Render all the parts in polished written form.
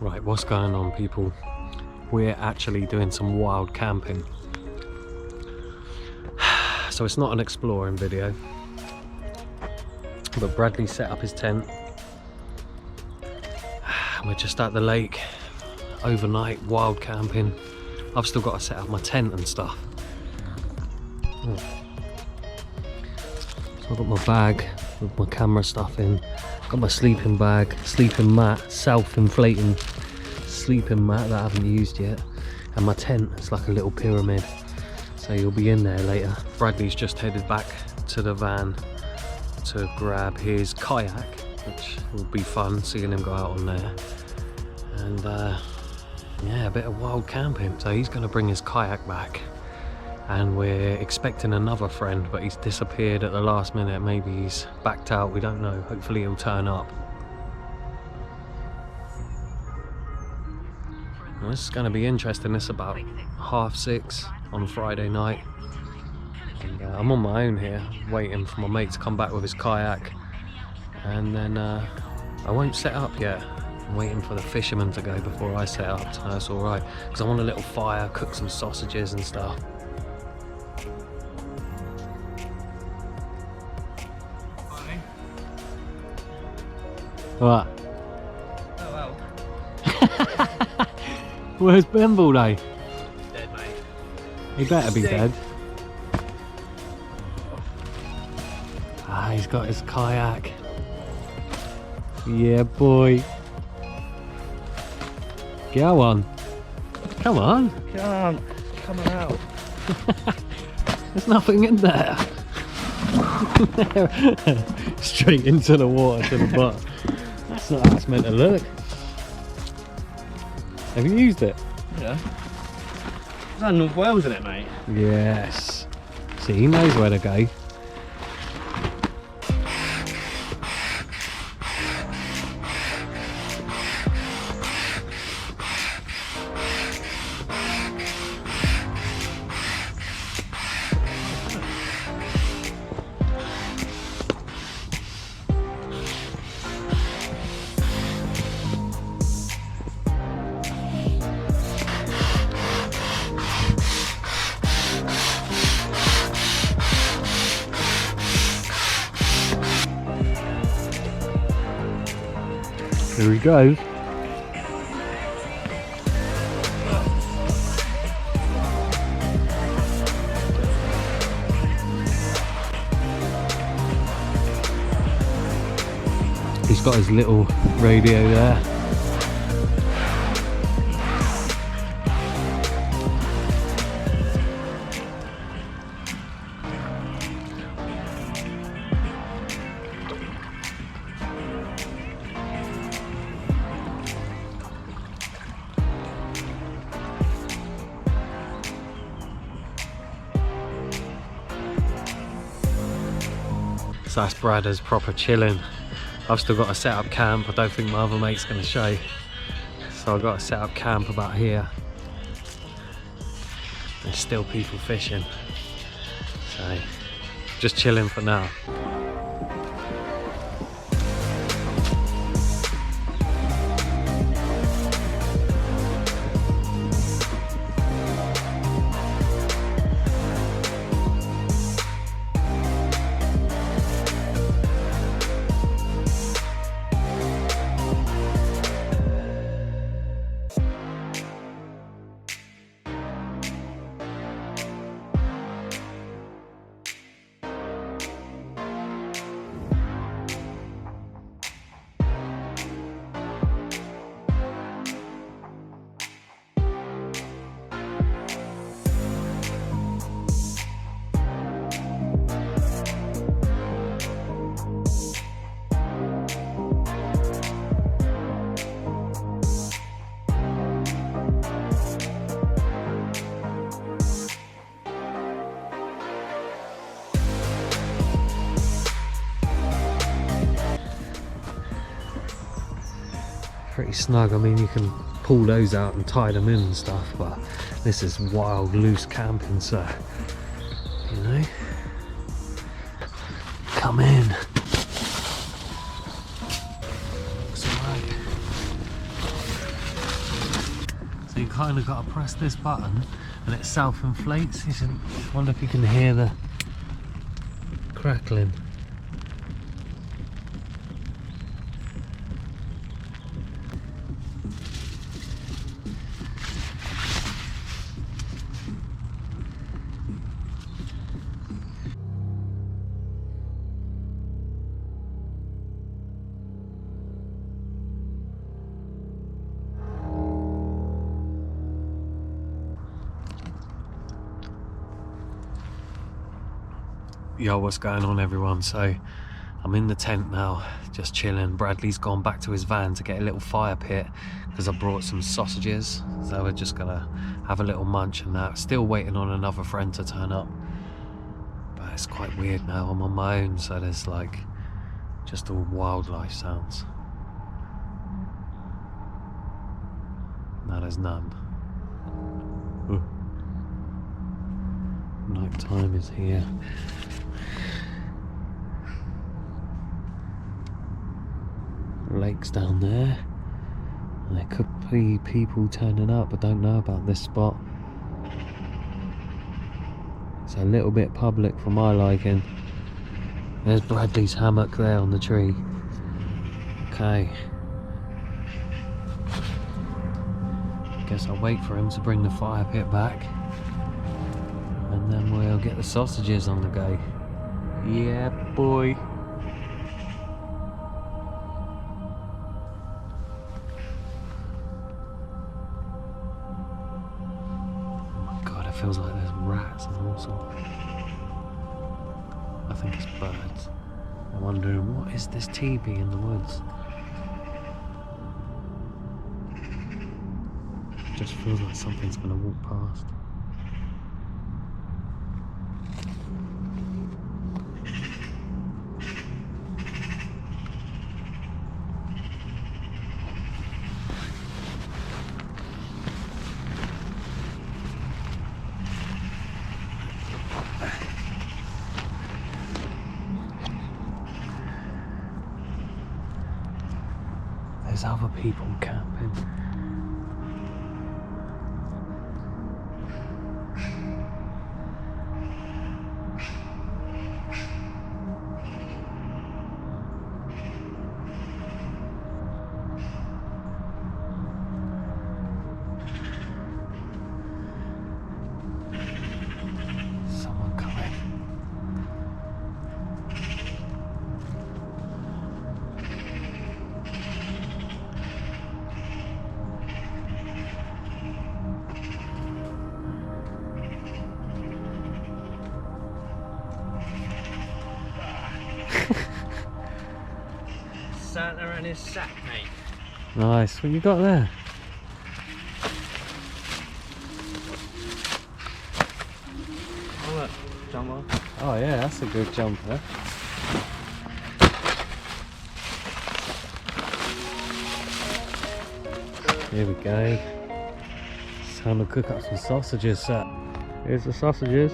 Right, what's going on, people? We're actually doing some wild camping. So it's not an exploring video, but Bradley set up his tent. We're just at the lake, overnight, wild camping. I've still got to set up my tent and stuff. So I've got my bag with my camera stuff in. Got my sleeping bag, sleeping mat, self-inflating sleeping mat that I haven't used yet. And my tent, it's like a little pyramid. So you'll be in there later. Bradley's just headed back to the van to grab his kayak, which will be fun seeing him go out on there. And yeah, a bit of wild camping. So he's gonna bring his kayak back. And we're expecting another friend, but he's disappeared at the last minute. Maybe he's backed out, we don't know. Hopefully he'll turn up. Well, this is going to be interesting. It's about 6:30 on Friday night. And I'm on my own here, waiting for my mate to come back with his kayak. And then I won't set up yet. I'm waiting for the fishermen to go before I set up, so that's alright. Because I want a little fire, cook some sausages and stuff. What? Oh well. Where's Bimble though? He's dead, mate. He better be dead. Ah, he's got his kayak. Yeah, boy. Go on. Come on. Can't. Coming out. There's nothing in there. Straight into the water to the bottom. That's not how it's meant to look. Have you used it? Yeah. Is that North Wales in it, mate? Yes. See, he knows where to go. Here he goes. He's got his little radio there. So that's Bradder's proper chilling. I've still got to set up camp. I don't think my other mate's going to show. So I've got to set up camp about here. There's still people fishing. So just chilling for now. Pretty snug. I mean, you can pull those out and tie them in and stuff, but this is wild, loose camping, so, you know, come in. Looks alright. kind of got to press this button and it self-inflates. I wonder if you can hear the crackling. Yo, what's going on everyone? So I'm in the tent now, just chilling. Bradley's gone back to his van to get a little fire pit because I brought some sausages, so we're just gonna have a little munch and that. Still waiting on another friend to turn up, but it's quite weird now. I'm on my own, so there's like just all wildlife sounds. Now there's none. Night time is here. Lake's down there. There could be people turning up. I don't know about this spot. It's a little bit public for my liking. There's Bradley's hammock there on the tree. Okay. Guess I'll wait for him to bring the fire pit back. And then we'll get the sausages on the go. Yeah, boy. Feels like there's rats and all sorts. I think it's birds. I'm wondering, what is this teepee in the woods? Just feels like something's gonna walk past. There's other people camping. Someone coming. Santa and his sack, mate. Nice. What you got there? Oh look, jumper. Oh yeah, that's a good jumper. Here we go. It's time to cook up some sausages, sir. Here's the sausages.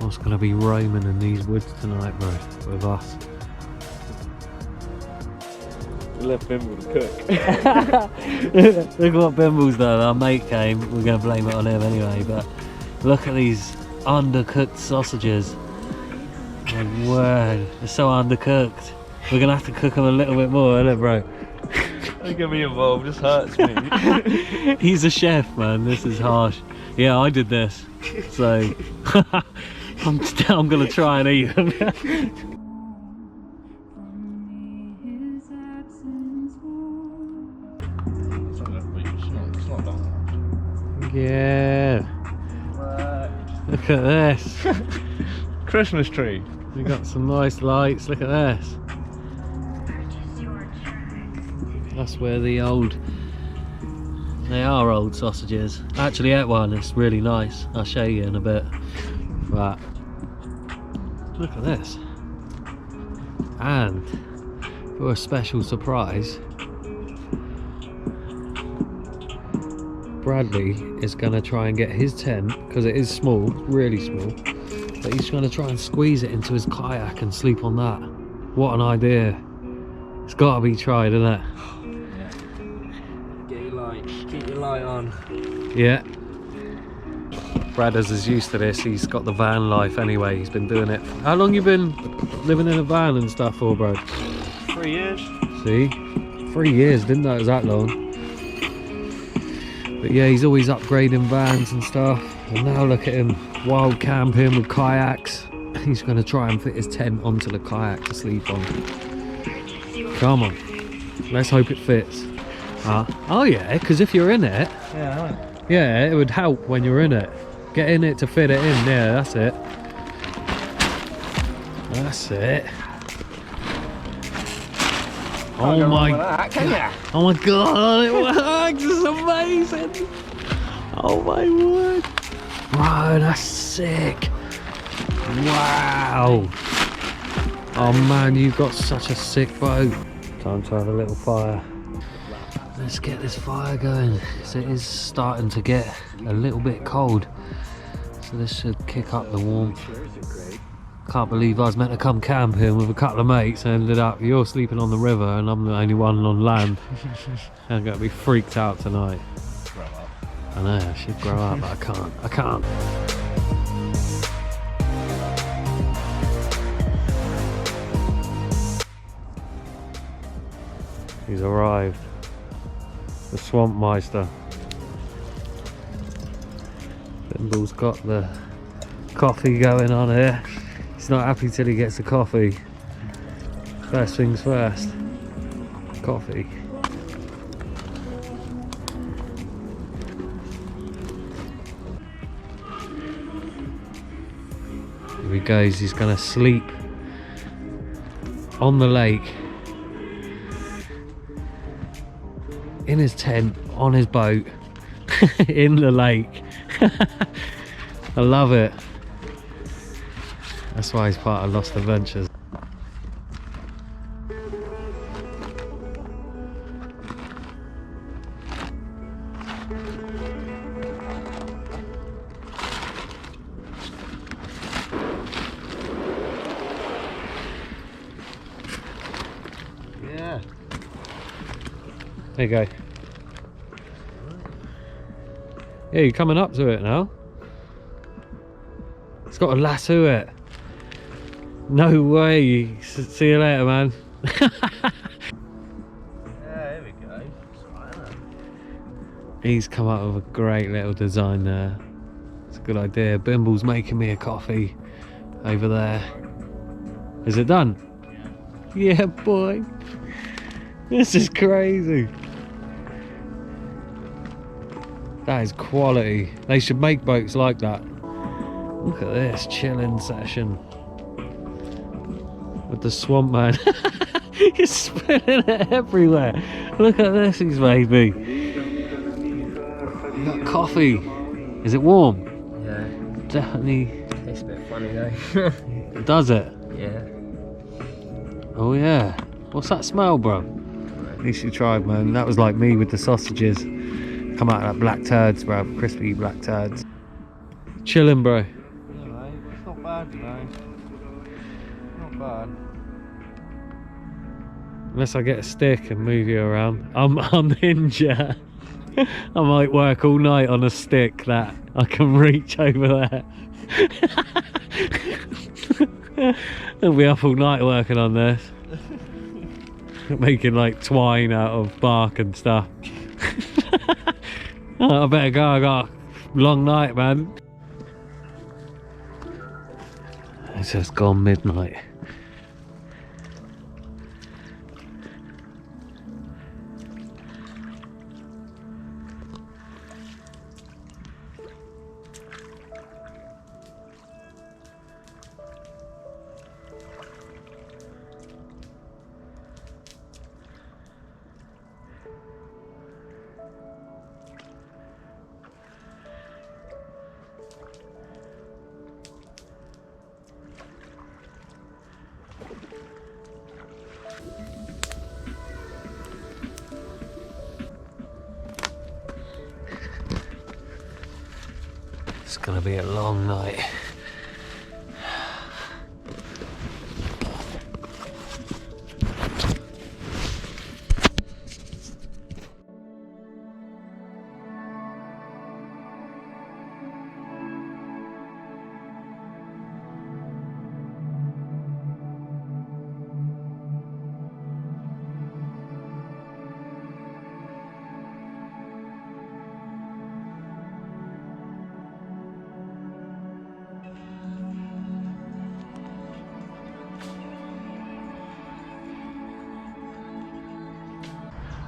what's going to be roaming in these woods tonight, bro, with us. We left Bimble to cook. Look what Bimble's done. Our mate came. We're going to blame it on him anyway, but look at these undercooked sausages. My word, they're so undercooked. We're going to have to cook them a little bit more, isn't it, bro? Don't get me involved, this hurts me. He's a chef, man. This is harsh. Yeah, I did this. So, I'm going to try and eat them. It's not long. Yeah. Look at this. Christmas tree. We got some nice lights. Look at this. That's where they are old sausages. I actually ate one. It's really nice. I'll show you in a bit. But look at this. And for a special surprise, Bradley is going to try and get his tent, because it is small, really small, but he's going to try and squeeze it into his kayak and sleep on that. What an idea. It's got to be tried, isn't it? Yeah. Get your light. Keep your light on. Yeah. Brad is used to this. He's got the van life anyway. He's been doing it. How long you been living in a van and stuff for, bro? 3 years. See? 3 years, didn't know it was that long. But yeah, he's always upgrading vans and stuff. And now look at him, wild camping with kayaks. He's going to try and fit his tent onto the kayak to sleep on. Come on. Let's hope it fits. Oh yeah, because if you're in it, yeah, it would help when you're in it. Get in it to fit it in. Yeah, that's it. That's it. Oh my god. Oh my god, it works. It's amazing. Oh my word. Bro, that's sick. Wow. Oh man, you've got such a sick boat. Time to have a little fire. Let's get this fire going. So it is starting to get a little bit cold. So this should kick up the warmth. Can't believe I was meant to come camping with a couple of mates and ended up you're sleeping on the river and I'm the only one on land. I'm going to be freaked out tonight. Grow up. I know, I should grow up, but I can't. He's arrived. The Swamp Meister. Bimble's got the coffee going on here. He's not happy till he gets the coffee. First things first. Coffee. Here he goes, he's gonna sleep on the lake. In his tent, on his boat, in the lake. I love it. That's why he's part of Lost Adventures. Yeah. There you go. Yeah, you're coming up to it now. It's got a lasso it. No way. See you later, man. Yeah, here we go. It's alright, isn't it? He's come up with a great little design there. It's a good idea. Bimble's making me a coffee over there. Is it done? Yeah. Yeah, boy. This is crazy. That is quality. They should make boats like that. Look at this chilling session with the swamp man. He's spilling it everywhere. Look at this, he's made me. You got coffee. Is it warm? Yeah. Definitely. Tastes a bit funny though. Does it? Yeah. Oh yeah. What's that smell, bro? At least you tried, man. That was like me with the sausages. Come out like black turds, bro. Crispy black turds. Chilling, bro. Alright, it's not bad. bad, you know. Not bad. Unless I get a stick and move you around. I'm ninja. I might work all night on a stick that I can reach over there. I'll be up all night working on this. Making like twine out of bark and stuff. Oh, I better go, I got a long night, man. It's just gone midnight. It's gonna be a long night.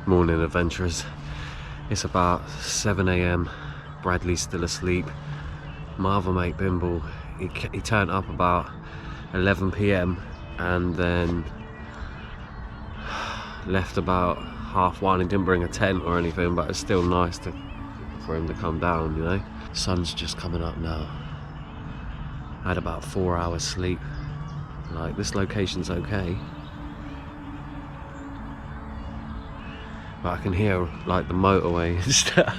Morning, adventurers. It's about 7 AM. Bradley's still asleep. My other mate Bimble, he turned up about 11 PM and then left about 1:30. He didn't bring a tent or anything, but it's still nice for him to come down, you know. Sun's just coming up now. I had about 4 hours sleep. Like, this location's okay, but I can hear like the motorway and stuff.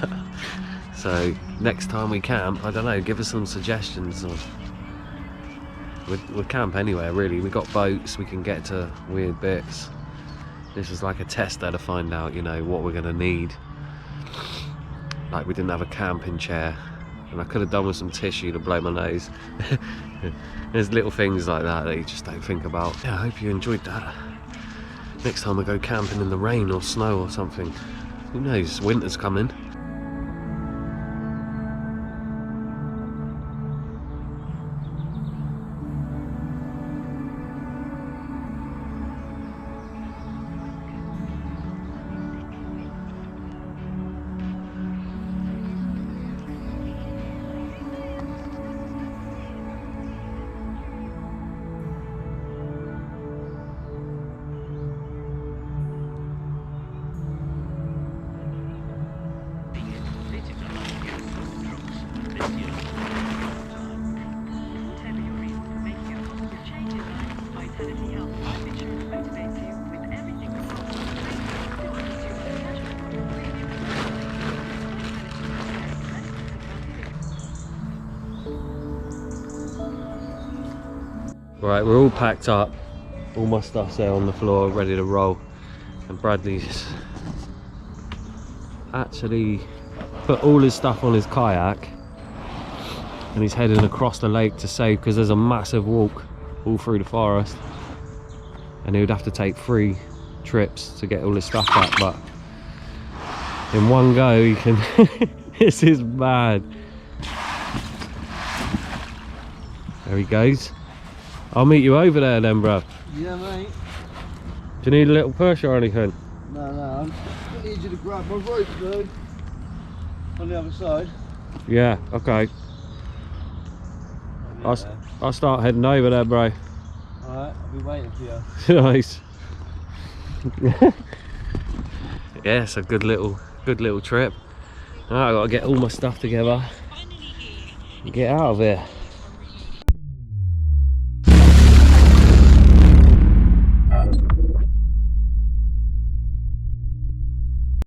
So next time we camp, I don't know, give us some suggestions. Or we'll camp anywhere really. We got boats, we can get to weird bits. This is like a tester to find out, you know, what we're gonna need. Like, we didn't have a camping chair, and I could have done with some tissue to blow my nose. There's little things like that that you just don't think about. Yeah, I hope you enjoyed that. Next time I go camping in the rain or snow or something. Who knows, winter's coming. Right, we're all packed up. All my stuff's there on the floor, ready to roll. And Bradley's actually put all his stuff on his kayak, and he's heading across the lake to save, because there's a massive walk all through the forest, and he would have to take 3 trips to get all his stuff back, but in one go he can. This is mad. There he goes. I'll meet you over there then, bro. Yeah, mate. Do you need a little push or anything? No, I need you to grab my rope, though. On the other side. Yeah, okay. I'll start heading over there, bro. Alright, I'll be waiting for you. Nice. Yeah, it's a good little trip. Alright, I gotta get all my stuff together and get out of here.